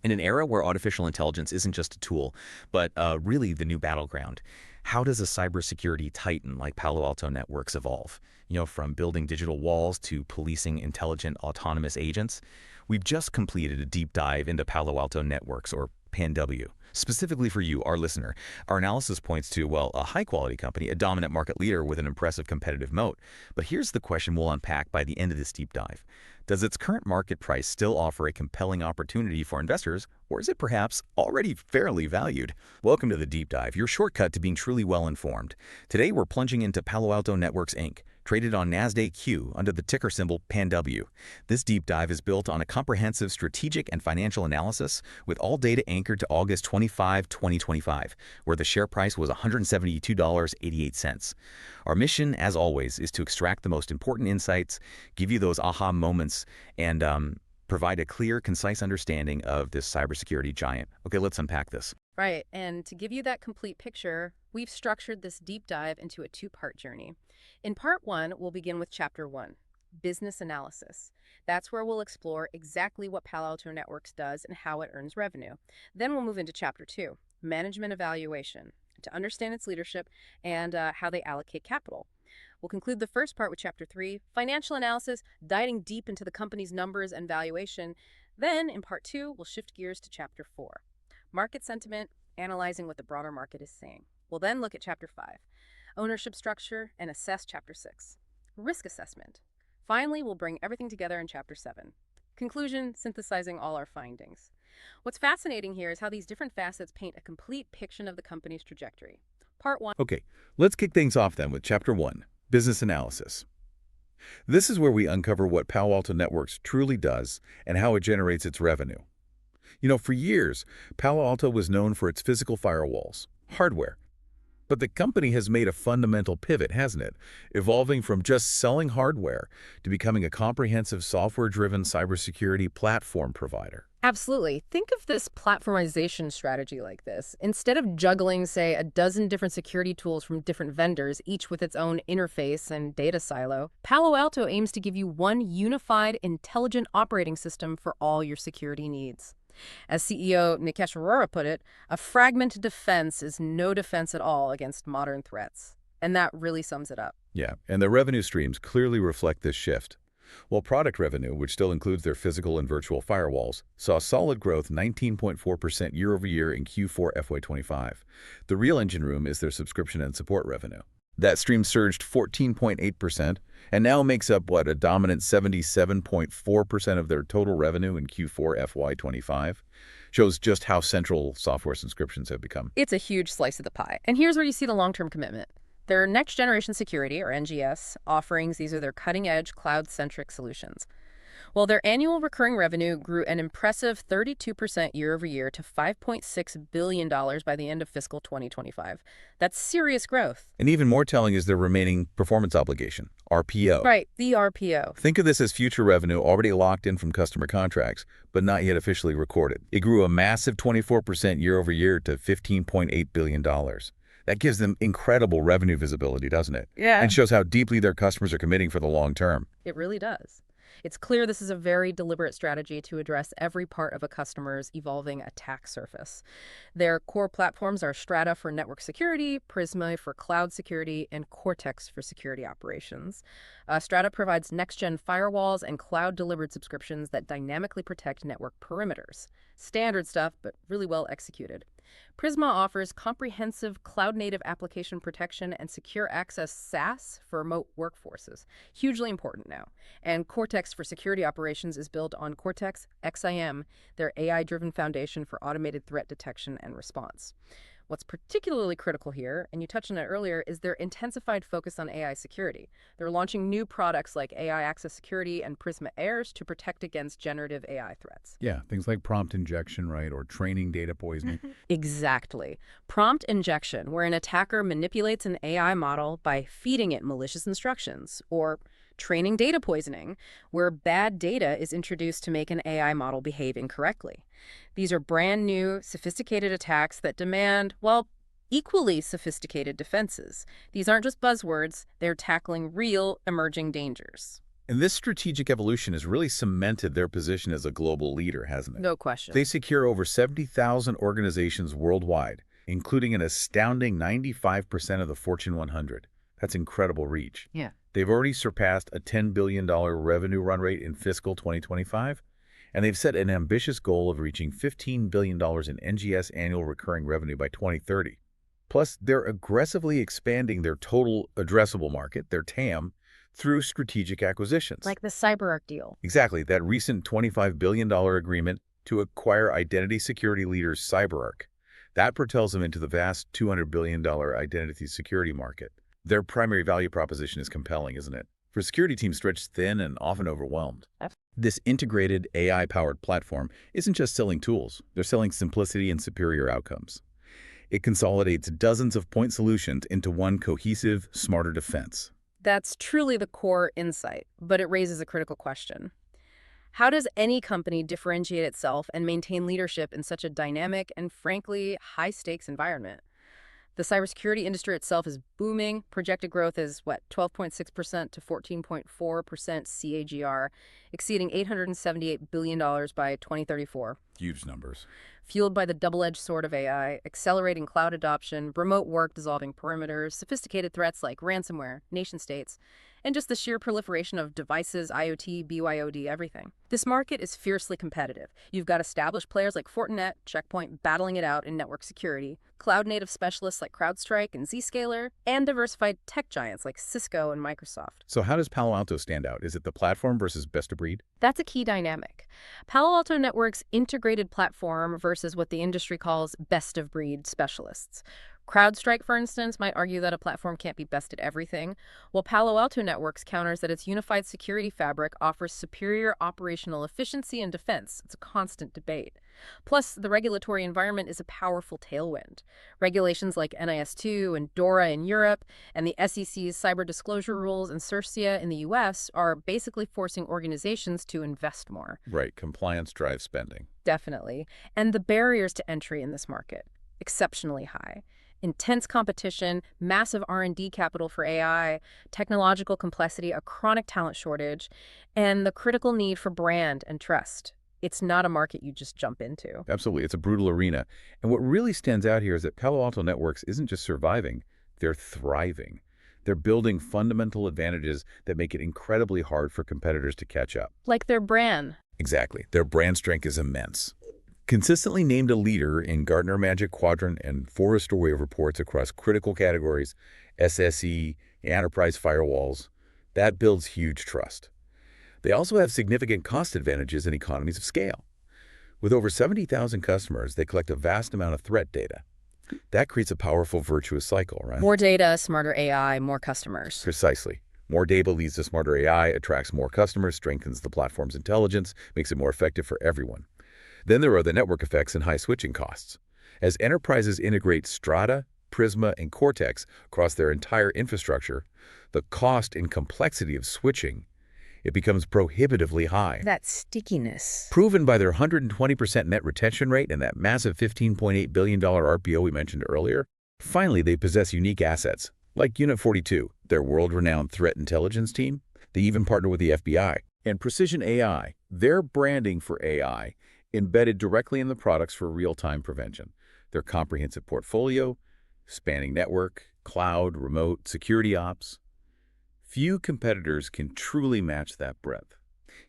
In an era where artificial intelligence isn't just a tool, but really the new battleground, how does a cybersecurity titan like Palo Alto Networks evolve? From building digital walls to policing intelligent autonomous agents. We've just completed a deep dive into Palo Alto Networks, or PANW. Specifically for you, our listener, our analysis points to, well, a high-quality company, a dominant market leader with an impressive competitive moat. But here's the question we'll unpack by the end of this deep dive. Does its current market price still offer a compelling opportunity for investors, or is it perhaps already fairly valued? Welcome to the Deep Dive, your shortcut to being truly well-informed. Today, we're plunging into Palo Alto Networks, Inc., traded on NASDAQ under the ticker symbol PANW. This deep dive is built on a comprehensive strategic and financial analysis with all data anchored to August 25, 2025, where the share price was $172.88. Our mission, as always, is to extract the most important insights, give you those aha moments, and provide a clear, concise understanding of this cybersecurity giant. Okay, let's unpack this. Right, and to give you that complete picture, we've structured this deep dive into a two-part journey. In part one, we'll begin with chapter one, business analysis. That's where we'll explore exactly what Palo Alto Networks does and how it earns revenue. Then we'll move into chapter two, management evaluation, to understand its leadership and how they allocate capital. We'll conclude the first part with chapter three, financial analysis, diving deep into the company's numbers and valuation. Then, in part two, we'll shift gears to chapter four, market sentiment, analyzing what the broader market is saying. We'll then look at chapter five, ownership structure, and assess chapter six, risk assessment. Finally, we'll bring everything together in chapter seven, conclusion, synthesizing all our findings. What's fascinating here is how these different facets paint a complete picture of the company's trajectory. Part one. Okay, let's kick things off then with chapter one, business analysis. This is where we uncover what Palo Alto Networks truly does and how it generates its revenue. For years, Palo Alto was known for its physical firewalls, hardware. But the company has made a fundamental pivot, hasn't it? Evolving from just selling hardware to becoming a comprehensive software-driven cybersecurity platform provider. Absolutely. Think of this platformization strategy like this. Instead of juggling, say, a dozen different security tools from different vendors, each with its own interface and data silo, Palo Alto aims to give you one unified, intelligent operating system for all your security needs. As CEO Nikesh Arora put it, a fragmented defense is no defense at all against modern threats. And that really sums it up. Yeah, and the revenue streams clearly reflect this shift. While product revenue, which still includes their physical and virtual firewalls, saw solid growth 19.4% year-over-year in Q4 FY25. The real engine room is their subscription and support revenue. That stream surged 14.8% and now makes up, a dominant 77.4% of their total revenue in Q4 FY25. Shows just how central software subscriptions have become. It's a huge slice of the pie. And here's where you see the long-term commitment. Their next-generation security, or NGS, offerings, these are their cutting-edge, cloud-centric solutions. Well, their annual recurring revenue grew an impressive 32% year-over-year to $5.6 billion by the end of fiscal 2025. That's serious growth. And even more telling is their remaining performance obligation, RPO. Right, the RPO. Think of this as future revenue already locked in from customer contracts, but not yet officially recorded. It grew a massive 24% year-over-year to $15.8 billion. That gives them incredible revenue visibility, doesn't it? Yeah. And shows how deeply their customers are committing for the long term. It really does. It's clear this is a very deliberate strategy to address every part of a customer's evolving attack surface. Their core platforms are Strata for network security, Prisma for cloud security, and Cortex for security operations. Strata provides next-gen firewalls and cloud-delivered subscriptions that dynamically protect network perimeters. Standard stuff, but really well executed. Prisma offers comprehensive cloud-native application protection and secure access SaaS for remote workforces. Hugely important now. And Cortex for security operations is built on Cortex XIM, their AI-driven foundation for automated threat detection and response. What's particularly critical here, and you touched on it earlier, is their intensified focus on AI security. They're launching new products like AI Access Security and Prisma AIRS to protect against generative AI threats. Yeah, things like prompt injection, right, or training data poisoning. Exactly. Prompt injection, where an attacker manipulates an AI model by feeding it malicious instructions, or training data poisoning, where bad data is introduced to make an AI model behave incorrectly. These are brand new, sophisticated attacks that demand, equally sophisticated defenses. These aren't just buzzwords, they're tackling real emerging dangers. And this strategic evolution has really cemented their position as a global leader, hasn't it? No question. They secure over 70,000 organizations worldwide, including an astounding 95% of the Fortune 100. That's incredible reach. Yeah. They've already surpassed a $10 billion revenue run rate in fiscal 2025, and they've set an ambitious goal of reaching $15 billion in NGS annual recurring revenue by 2030. Plus, they're aggressively expanding their total addressable market, their TAM, through strategic acquisitions. Like the CyberArk deal. Exactly, that recent $25 billion agreement to acquire identity security leaders CyberArk. That propels them into the vast $200 billion identity security market. Their primary value proposition is compelling, isn't it? For security teams stretched thin and often overwhelmed. This integrated AI-powered platform isn't just selling tools. They're selling simplicity and superior outcomes. It consolidates dozens of point solutions into one cohesive, smarter defense. That's truly the core insight, but it raises a critical question. How does any company differentiate itself and maintain leadership in such a dynamic and, frankly, high-stakes environment? The cybersecurity industry itself is booming. Projected growth is, 12.6% to 14.4% CAGR, exceeding $878 billion by 2034. Huge numbers. Fueled by the double-edged sword of AI, accelerating cloud adoption, remote work dissolving perimeters, sophisticated threats like ransomware, nation-states, and just the sheer proliferation of devices, IoT, BYOD, everything. This market is fiercely competitive. You've got established players like Fortinet, Checkpoint battling it out in network security, cloud-native specialists like CrowdStrike and Zscaler, and diversified tech giants like Cisco and Microsoft. So how does Palo Alto stand out? Is it the platform versus best of breed? That's a key dynamic. Palo Alto Networks' integrated platform versus what the industry calls best-of-breed specialists. CrowdStrike, for instance, might argue that a platform can't be best at everything, while Palo Alto Networks counters that its unified security fabric offers superior operational efficiency and defense. It's a constant debate. Plus, the regulatory environment is a powerful tailwind. Regulations like NIS2 and DORA in Europe and the SEC's cyber disclosure rules and CERCIA in the US are basically forcing organizations to invest more. Right, compliance drives spending. Definitely. And the barriers to entry in this market, exceptionally high. Intense competition, massive R&D capital for AI, technological complexity, a chronic talent shortage, and the critical need for brand and trust. It's not a market you just jump into. Absolutely, it's a brutal arena. And what really stands out here is that Palo Alto Networks isn't just surviving, they're thriving. They're building fundamental advantages that make it incredibly hard for competitors to catch up. Like their brand. Exactly. Their brand strength is immense. Consistently named a leader in Gartner Magic Quadrant and Forrester Wave reports across critical categories, SSE, enterprise firewalls, that builds huge trust. They also have significant cost advantages and economies of scale. With over 70,000 customers, they collect a vast amount of threat data. That creates a powerful virtuous cycle, right? More data, smarter AI, more customers. Precisely. More data leads to smarter AI, attracts more customers, strengthens the platform's intelligence, makes it more effective for everyone. Then there are the network effects and high switching costs. As enterprises integrate Strata, Prisma, and Cortex across their entire infrastructure, the cost and complexity of switching, it becomes prohibitively high. That stickiness. Proven by their 120% net retention rate and that massive $15.8 billion RPO we mentioned earlier. Finally, they possess unique assets, like Unit 42, their world-renowned threat intelligence team. They even partner with the FBI. And Precision AI, their branding for AI, embedded directly in the products for real-time prevention. Their comprehensive portfolio, spanning network, cloud, remote, security ops. Few competitors can truly match that breadth.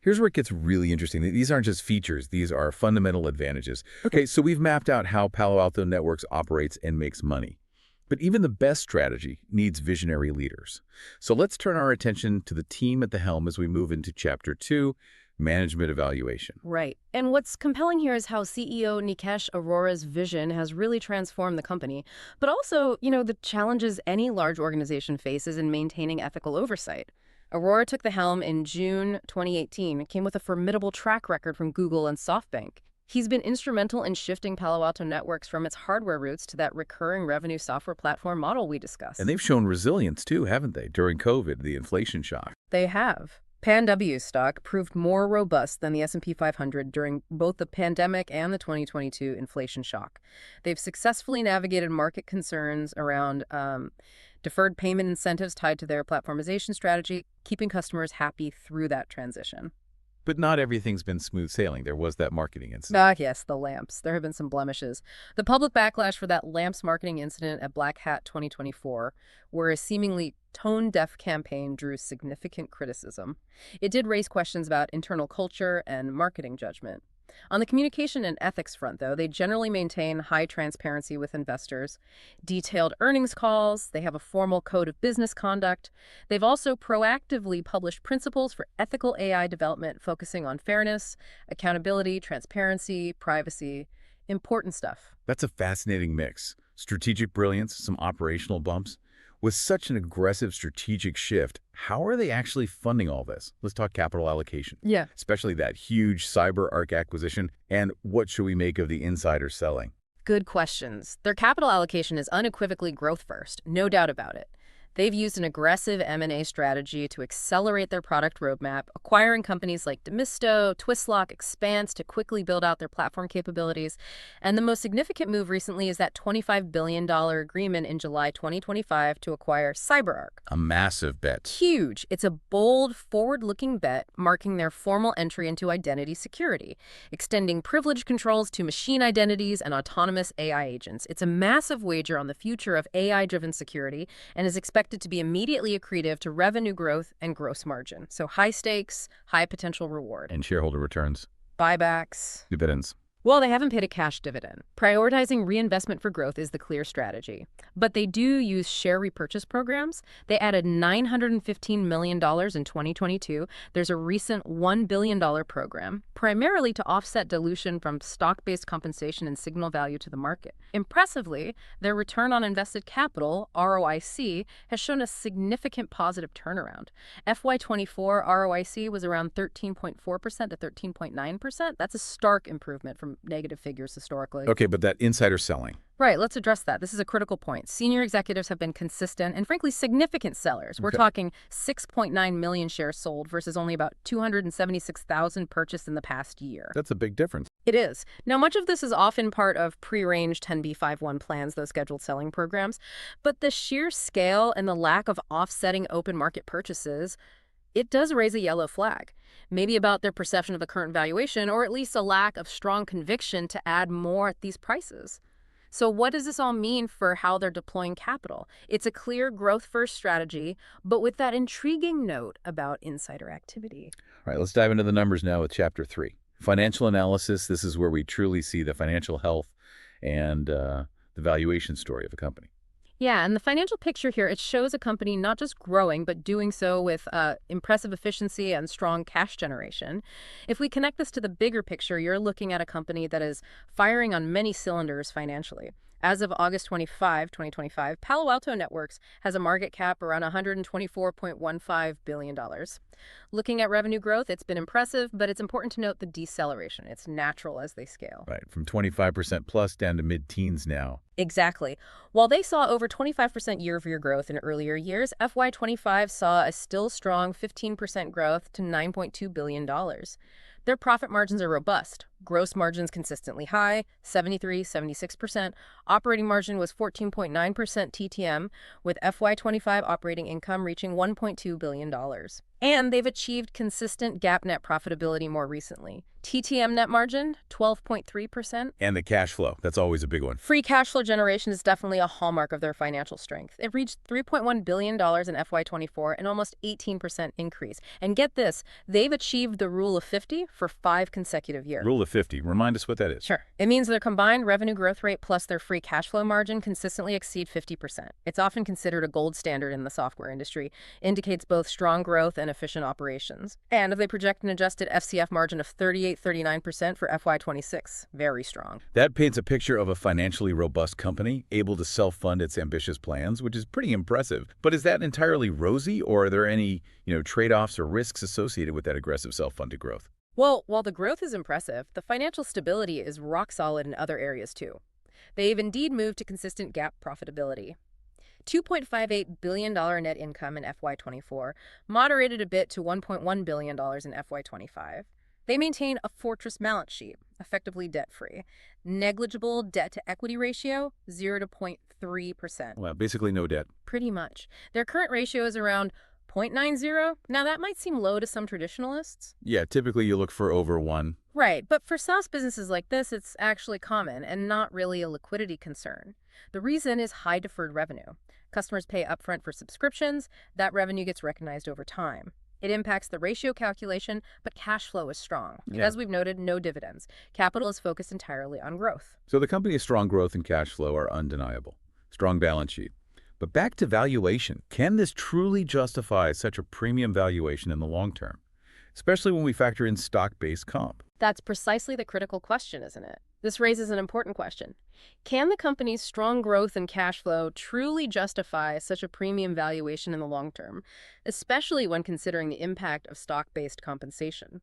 Here's where it gets really interesting. These aren't just features, these are fundamental advantages. Okay, so we've mapped out how Palo Alto Networks operates and makes money. But even the best strategy needs visionary leaders. So let's turn our attention to the team at the helm as we move into Chapter 2, Management Evaluation. Right. And what's compelling here is how CEO Nikesh Arora's vision has really transformed the company, but also, the challenges any large organization faces in maintaining ethical oversight. Arora took the helm in June 2018 and came with a formidable track record from Google and SoftBank. He's been instrumental in shifting Palo Alto Networks from its hardware roots to that recurring revenue software platform model we discussed. And they've shown resilience too, haven't they, during COVID, the inflation shock? They have. PANW stock proved more robust than the S&P 500 during both the pandemic and the 2022 inflation shock. They've successfully navigated market concerns around deferred payment incentives tied to their platformization strategy, keeping customers happy through that transition. But not everything's been smooth sailing. There was that marketing incident. Ah, yes, the lamps. There have been some blemishes. The public backlash for that lamps marketing incident at Black Hat 2024, where a seemingly tone-deaf campaign drew significant criticism. It did raise questions about internal culture and marketing judgment. On the communication and ethics front, though, they generally maintain high transparency with investors, detailed earnings calls, they have a formal code of business conduct. They've also proactively published principles for ethical AI development focusing on fairness, accountability, transparency, privacy. Important stuff. That's a fascinating mix. Strategic brilliance, some operational bumps. With such an aggressive strategic shift, how are they actually funding all this? Let's talk capital allocation, Yeah. especially that huge CyberArk acquisition, and what should we make of the insider selling? Good questions. Their capital allocation is unequivocally growth first, no doubt about it. They've used an aggressive M&A strategy to accelerate their product roadmap, acquiring companies like Demisto, Twistlock, Expanse to quickly build out their platform capabilities. And the most significant move recently is that $25 billion agreement in July 2025 to acquire CyberArk. A massive bet. Huge. It's a bold, forward-looking bet marking their formal entry into identity security, extending privilege controls to machine identities and autonomous AI agents. It's a massive wager on the future of AI-driven security and is expected to be immediately accretive to revenue growth and gross margin. So high stakes, high potential reward. And shareholder returns. Buybacks. Dividends. Well, they haven't paid a cash dividend. Prioritizing reinvestment for growth is the clear strategy. But they do use share repurchase programs. They added $915 million in 2022. There's a recent $1 billion program, primarily to offset dilution from stock-based compensation and signal value to the market. Impressively, their return on invested capital, ROIC, has shown a significant positive turnaround. FY24 ROIC was around 13.4% to 13.9%. That's a stark improvement from negative figures historically. Okay, but that insider selling. Right, let's address that. This is a critical point. Senior executives have been consistent and frankly significant sellers. We're talking 6.9 million shares sold versus only about 276,000 purchased in the past year. That's a big difference. It is. Now, much of this is often part of prearranged 10b5-1 plans, those scheduled selling programs, but the sheer scale and the lack of offsetting open market purchases, it does raise a yellow flag, maybe about their perception of the current valuation, or at least a lack of strong conviction to add more at these prices. So what does this all mean for how they're deploying capital? It's a clear growth-first strategy, but with that intriguing note about insider activity. All right, let's dive into the numbers now with Chapter 3. Financial analysis. This is where we truly see the financial health and the valuation story of a company. Yeah, and the financial picture here, it shows a company not just growing, but doing so with impressive efficiency and strong cash generation. If we connect this to the bigger picture, you're looking at a company that is firing on many cylinders financially. As of August 25, 2025, Palo Alto Networks has a market cap around $124.15 billion. Looking at revenue growth, it's been impressive, but it's important to note the deceleration. It's natural as they scale. Right, from 25% plus down to mid-teens now. Exactly. While they saw over 25% year-over-year growth in earlier years, FY25 saw a still strong 15% growth to $9.2 billion. Their profit margins are robust. Gross margins consistently high, 73, 76%. Operating margin was 14.9% TTM, with FY25 operating income reaching $1.2 billion. And they've achieved consistent GAAP net profitability more recently. TTM net margin, 12.3%. And the cash flow. That's always a big one. Free cash flow generation is definitely a hallmark of their financial strength. It reached $3.1 billion in FY24, an almost 18% increase. And get this, they've achieved the rule of 50 for 5 consecutive years. Rule of 50. Remind us what that is. Sure. It means their combined revenue growth rate plus their free cash flow margin consistently exceed 50%. It's often considered a gold standard in the software industry, indicates both strong growth and efficient operations. And they project an adjusted FCF margin of 38-39% for FY26. Very strong. That paints a picture of a financially robust company able to self-fund its ambitious plans, which is pretty impressive. But is that entirely rosy, or are there any, trade-offs or risks associated with that aggressive self-funded growth? Well, while the growth is impressive, the financial stability is rock solid in other areas too. They've indeed moved to consistent GAAP profitability. $2.58 billion net income in FY24, moderated a bit to $1.1 billion in FY25. They maintain a fortress balance sheet, effectively debt-free. Negligible debt-to-equity ratio, 0 to 0.3%. Well, basically no debt. Pretty much. Their current ratio is around 0.90. Now, that might seem low to some traditionalists. Yeah, typically you look for over 1. Right, but for SaaS businesses like this, it's actually common and not really a liquidity concern. The reason is high deferred revenue. Customers pay upfront for subscriptions. That revenue gets recognized over time. It impacts the ratio calculation, but cash flow is strong. Yeah. As we've noted, no dividends. Capital is focused entirely on growth. So the company's strong growth and cash flow are undeniable. Strong balance sheet. But back to valuation. Can this truly justify such a premium valuation in the long term? Especially when we factor in stock-based comp. That's precisely the critical question, isn't it? This raises an important question. Can the company's strong growth and cash flow truly justify such a premium valuation in the long term, especially when considering the impact of stock-based compensation?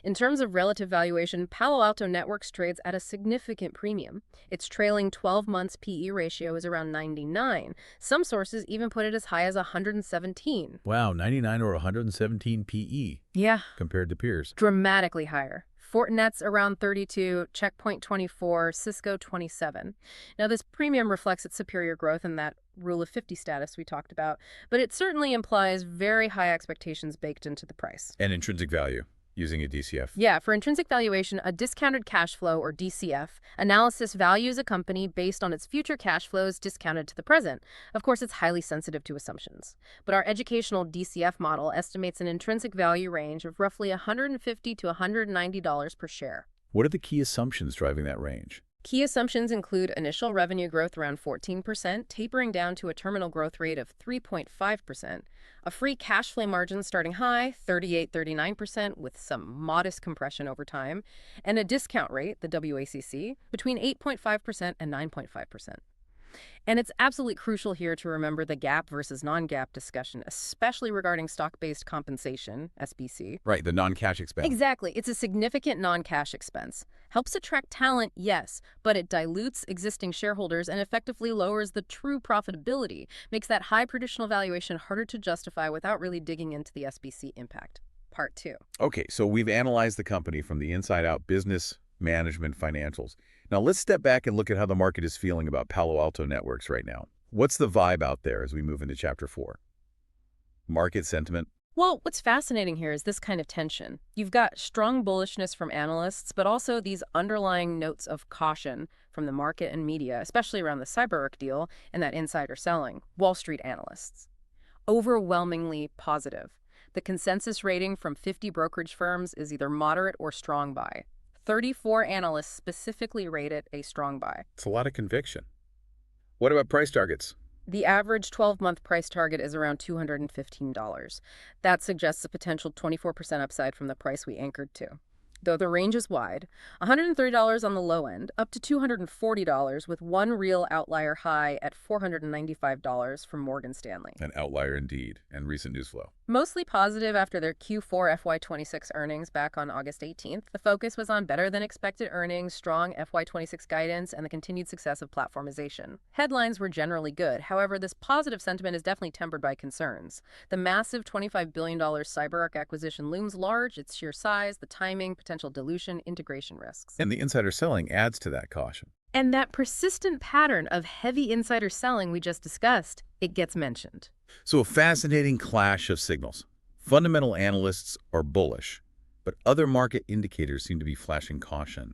In terms of relative valuation, Palo Alto Networks trades at a significant premium. Its trailing 12 months PE ratio is around 99. Some sources even put it as high as 117. Wow, 99 or 117 PE. Yeah, Compared to peers. dramatically higher. Fortinet's around 32, Checkpoint 24, Cisco 27. Now, this premium reflects its superior growth and that Rule of 50 status we talked about, but it certainly implies very high expectations baked into the price. And intrinsic value, using a DCF. Yeah, for intrinsic valuation, a discounted cash flow, or DCF, analysis values a company based on its future cash flows discounted to the present. Of course, it's highly sensitive to assumptions. But our educational DCF model estimates an intrinsic value range of roughly $150 to $190 per share. What are the key assumptions driving that range? Key assumptions include initial revenue growth around 14%, tapering down to a terminal growth rate of 3.5%, a free cash flow margin starting high, 38-39%, with some modest compression over time, and a discount rate, the WACC, between 8.5% and 9.5%. And it's absolutely crucial here to remember the GAAP versus non-GAAP discussion, especially regarding stock-based compensation, SBC. Right, the non-cash expense. Exactly. It's a significant non-cash expense. Helps attract talent, yes, but it dilutes existing shareholders and effectively lowers the true profitability, makes that high traditional valuation harder to justify without really digging into the SBC impact. Part 2. Okay, so we've analyzed the company from the inside out, business, management, financials. Now let's step back and look at how the market is feeling about Palo Alto Networks right now. What's the vibe out there as we move into Chapter 4? Market sentiment? Well, what's fascinating here is this kind of tension. You've got strong bullishness from analysts, but also these underlying notes of caution from the market and media, especially around the CyberArk deal and that insider selling, Wall Street analysts. Overwhelmingly positive. The consensus rating from 50 brokerage firms is either moderate or strong buy. 34 analysts specifically rate it a strong buy. It's a lot of conviction. What about price targets? The average 12-month price target is around $215. That suggests a potential 24% upside from the price we anchored to. Though the range is wide, $130 on the low end, up to $240 with one real outlier high at $495 from Morgan Stanley. An outlier indeed, and recent news flow. Mostly positive after their Q4 FY26 earnings back on August 18th, the focus was on better-than-expected earnings, strong FY26 guidance, and the continued success of platformization. Headlines were generally good. However, this positive sentiment is definitely tempered by concerns. The massive $25 billion CyberArk acquisition looms large, its sheer size, the timing, potential dilution, integration risks. And the insider selling adds to that caution. And that persistent pattern of heavy insider selling we just discussed, it gets mentioned. So a fascinating clash of signals. Fundamental analysts are bullish, but other market indicators seem to be flashing caution.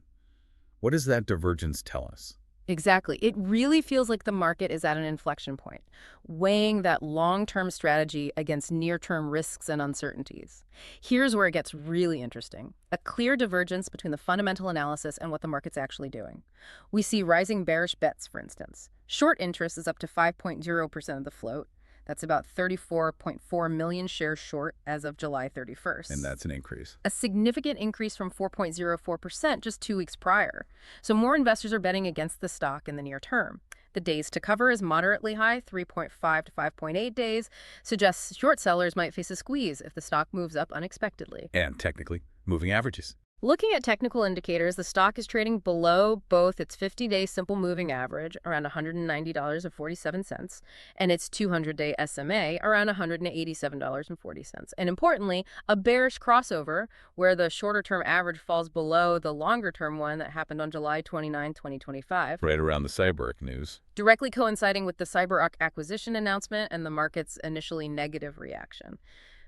What does that divergence tell us? Exactly. It really feels like the market is at an inflection point, weighing that long-term strategy against near-term risks and uncertainties. Here's where it gets really interesting. A clear divergence between the fundamental analysis and what the market's actually doing. We see rising bearish bets, for instance. Short interest is up to 5.0% of the float. That's about 34.4 million shares short as of July 31st. And that's an increase. A significant increase from 4.04% just 2 weeks prior. So more investors are betting against the stock in the near term. The days to cover is moderately high, 3.5 to 5.8 days, suggests short sellers might face a squeeze if the stock moves up unexpectedly. And technically, moving averages. Looking at technical indicators, the stock is trading below both its 50-day simple moving average, around $190.47, and its 200-day SMA, around $187.40. And importantly, a bearish crossover, where the shorter-term average falls below the longer-term one that happened on July 29, 2025. Right around the CyberArk news. Directly coinciding with the CyberArk acquisition announcement and the market's initially negative reaction.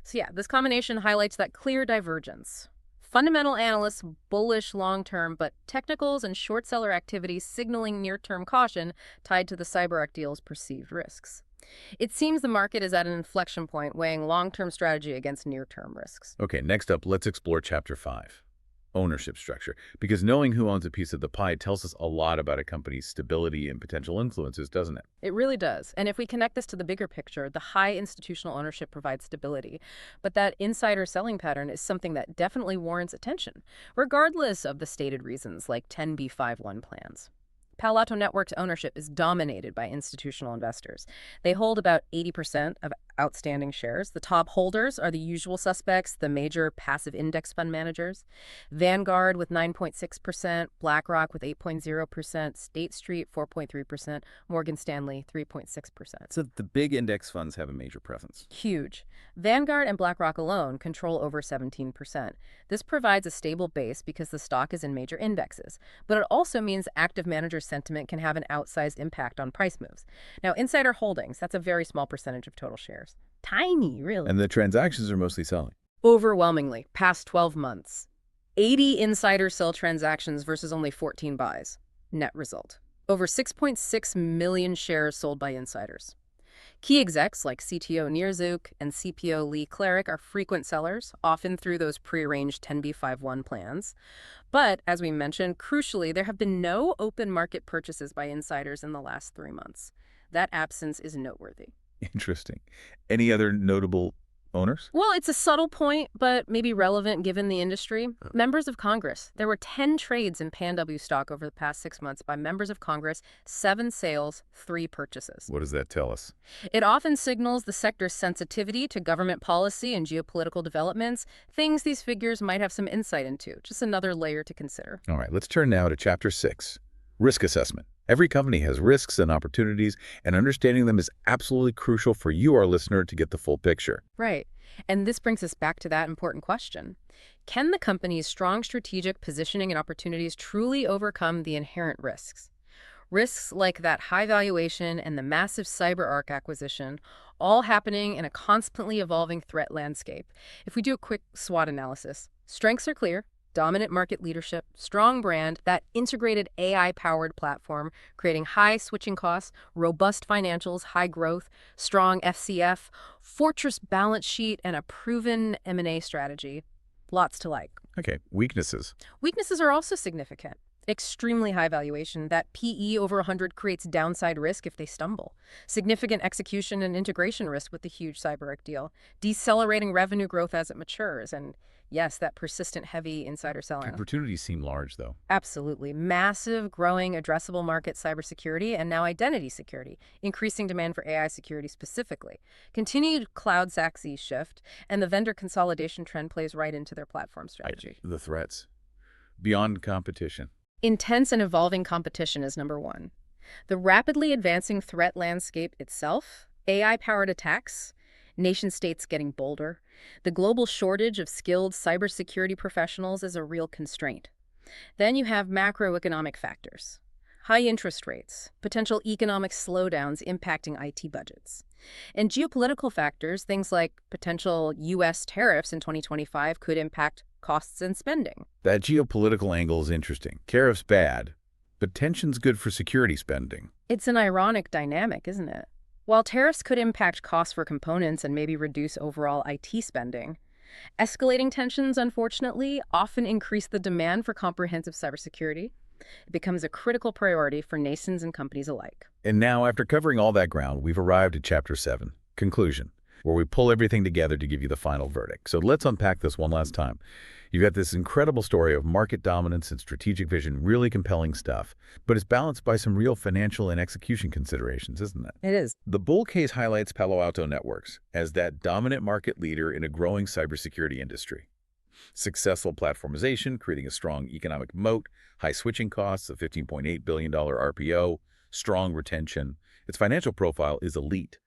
So yeah, this combination highlights that clear divergence. Fundamental analysts bullish long-term, but technicals and short seller activity signaling near-term caution tied to the CyberArk deal's perceived risks. It seems the market is at an inflection point, weighing long-term strategy against near-term risks. Okay, next up, let's explore Chapter 5. Ownership structure, because knowing who owns a piece of the pie tells us a lot about a company's stability and potential influences, doesn't it? It really does. And if we connect this to the bigger picture, the high institutional ownership provides stability. But that insider selling pattern is something that definitely warrants attention, regardless of the stated reasons like 10b5-1 plans. Palo Alto Networks ownership is dominated by institutional investors. They hold about 80% of outstanding shares. The top holders are the usual suspects, the major passive index fund managers. Vanguard with 9.6%, BlackRock with 8.0%, State Street 4.3%, Morgan Stanley 3.6%. So the big index funds have a major presence. Huge. Vanguard and BlackRock alone control over 17%. This provides a stable base because the stock is in major indexes, but it also means active manager sentiment can have an outsized impact on price moves. Now, insider holdings, that's a very small percentage of total shares. Tiny, really. And the transactions are mostly selling. Overwhelmingly, past 12 months. 80 insider sell transactions versus only 14 buys. Net result. Over 6.6 million shares sold by insiders. Key execs like CTO Nirzook and CPO Lee Cleric are frequent sellers, often through those prearranged 10b5-1 plans. But, as we mentioned, crucially, there have been no open market purchases by insiders in the last 3 months. That absence is noteworthy. Interesting. Any other notable owners? Well, it's a subtle point, but maybe relevant given the industry. Members of Congress. There were 10 trades in PANW stock over the past 6 months by members of Congress, 7 sales, 3 purchases. What does that tell us? It often signals the sector's sensitivity to government policy and geopolitical developments, things these figures might have some insight into. Just another layer to consider. All right, let's turn now to Chapter 6, risk assessment. Every company has risks and opportunities, and understanding them is absolutely crucial for you, our listener, to get the full picture. Right. And this brings us back to that important question. Can the company's strong strategic positioning and opportunities truly overcome the inherent risks? Risks like that high valuation and the massive CyberArk acquisition, all happening in a constantly evolving threat landscape. If we do a quick SWOT analysis, strengths are clear. Dominant market leadership, strong brand, that integrated AI-powered platform, creating high switching costs, robust financials, high growth, strong FCF, fortress balance sheet, and a proven M&A strategy. Lots to like. Okay, weaknesses. Weaknesses are also significant. Extremely high valuation. That PE over 100 creates downside risk if they stumble. Significant execution and integration risk with the huge CyberArk deal. Decelerating revenue growth as it matures. And yes, that persistent heavy insider selling. Opportunities seem large, though. Absolutely. Massive, growing, addressable market cybersecurity and now identity security. Increasing demand for AI security specifically. Continued cloud SASE shift, and the vendor consolidation trend plays right into their platform strategy. The threats. Beyond competition. Intense and evolving competition is number one. The rapidly advancing threat landscape itself, AI-powered attacks, nation-states getting bolder, the global shortage of skilled cybersecurity professionals is a real constraint. Then you have macroeconomic factors. High interest rates, potential economic slowdowns impacting IT budgets. And geopolitical factors, things like potential U.S. tariffs in 2025 could impact costs and spending. That geopolitical angle is interesting. Tariffs bad, but tension's good for security spending. It's an ironic dynamic, isn't it? While tariffs could impact costs for components and maybe reduce overall IT spending, escalating tensions, unfortunately, often increase the demand for comprehensive cybersecurity. It becomes a critical priority for nations and companies alike. And now, after covering all that ground, we've arrived at Chapter 7, Conclusion, where we pull everything together to give you the final verdict. So let's unpack this one last time. You've got this incredible story of market dominance and strategic vision, really compelling stuff, but it's balanced by some real financial and execution considerations, isn't it? It is. The bull case highlights Palo Alto Networks as that dominant market leader in a growing cybersecurity industry. Successful platformization, creating a strong economic moat, high switching costs, a $15.8 billion RPO, strong retention. Its financial profile is elite.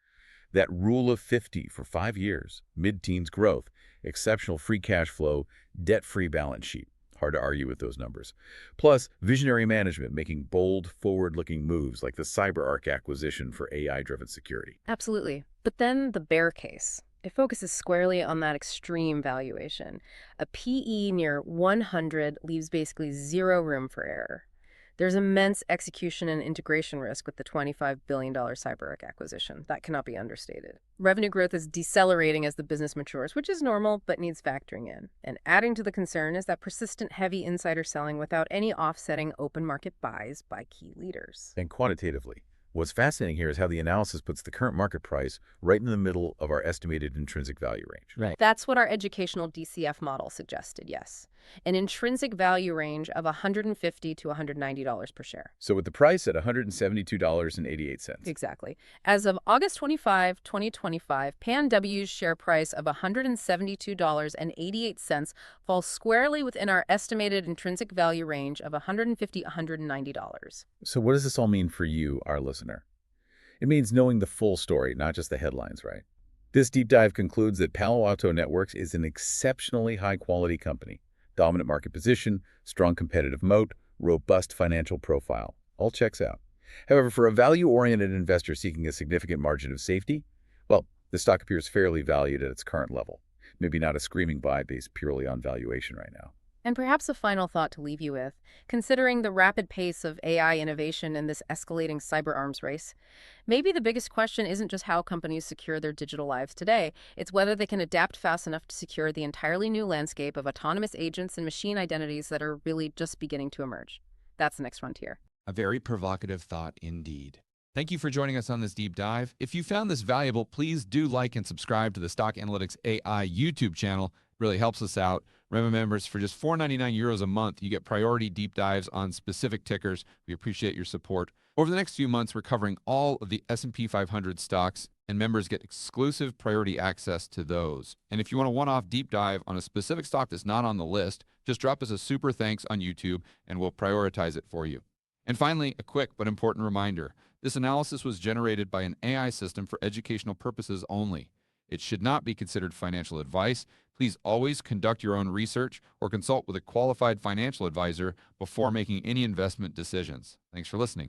That rule of 50 for 5 years, mid-teens growth, exceptional free cash flow, debt-free balance sheet. Hard to argue with those numbers. Plus, visionary management making bold, forward-looking moves like the CyberArk acquisition for AI-driven security. Absolutely. But then the bear case. It focuses squarely on that extreme valuation. A PE near 100 leaves basically zero room for error. There's immense execution and integration risk with the $25 billion CyberArk acquisition. That cannot be understated. Revenue growth is decelerating as the business matures, which is normal but needs factoring in. And adding to the concern is that persistent heavy insider selling without any offsetting open market buys by key leaders. And quantitatively, what's fascinating here is how the analysis puts the current market price right in the middle of our estimated intrinsic value range. Right. That's what our educational DCF model suggested, yes. An intrinsic value range of $150 to $190 per share. So with the price at $172.88. Exactly. As of August 25, 2025, PANW's share price of $172.88 falls squarely within our estimated intrinsic value range of $150 to $190. So what does this all mean for you, our listener? It means knowing the full story, not just the headlines, right? This deep dive concludes that Palo Alto Networks is an exceptionally high-quality company. Dominant market position, strong competitive moat, robust financial profile. All checks out. However, for a value-oriented investor seeking a significant margin of safety, well, the stock appears fairly valued at its current level. Maybe not a screaming buy based purely on valuation right now. And perhaps a final thought to leave you with, considering the rapid pace of AI innovation in this escalating cyber arms race, maybe the biggest question isn't just how companies secure their digital lives today, it's whether they can adapt fast enough to secure the entirely new landscape of autonomous agents and machine identities that are really just beginning to emerge. That's the next frontier. A very provocative thought indeed. Thank you for joining us on this deep dive. If you found this valuable, please do like and subscribe to the Stock Analytics AI YouTube channel. It really helps us out. Remember, members, for just €4.99 a month, you get priority deep dives on specific tickers. We appreciate your support. Over the next few months, we're covering all of the S&P 500 stocks, and members get exclusive priority access to those. And if you want a one-off deep dive on a specific stock that's not on the list, just drop us a super thanks on YouTube, and we'll prioritize it for you. And finally, a quick but important reminder. This analysis was generated by an AI system for educational purposes only. It should not be considered financial advice. Please always conduct your own research or consult with a qualified financial advisor before making any investment decisions. Thanks for listening.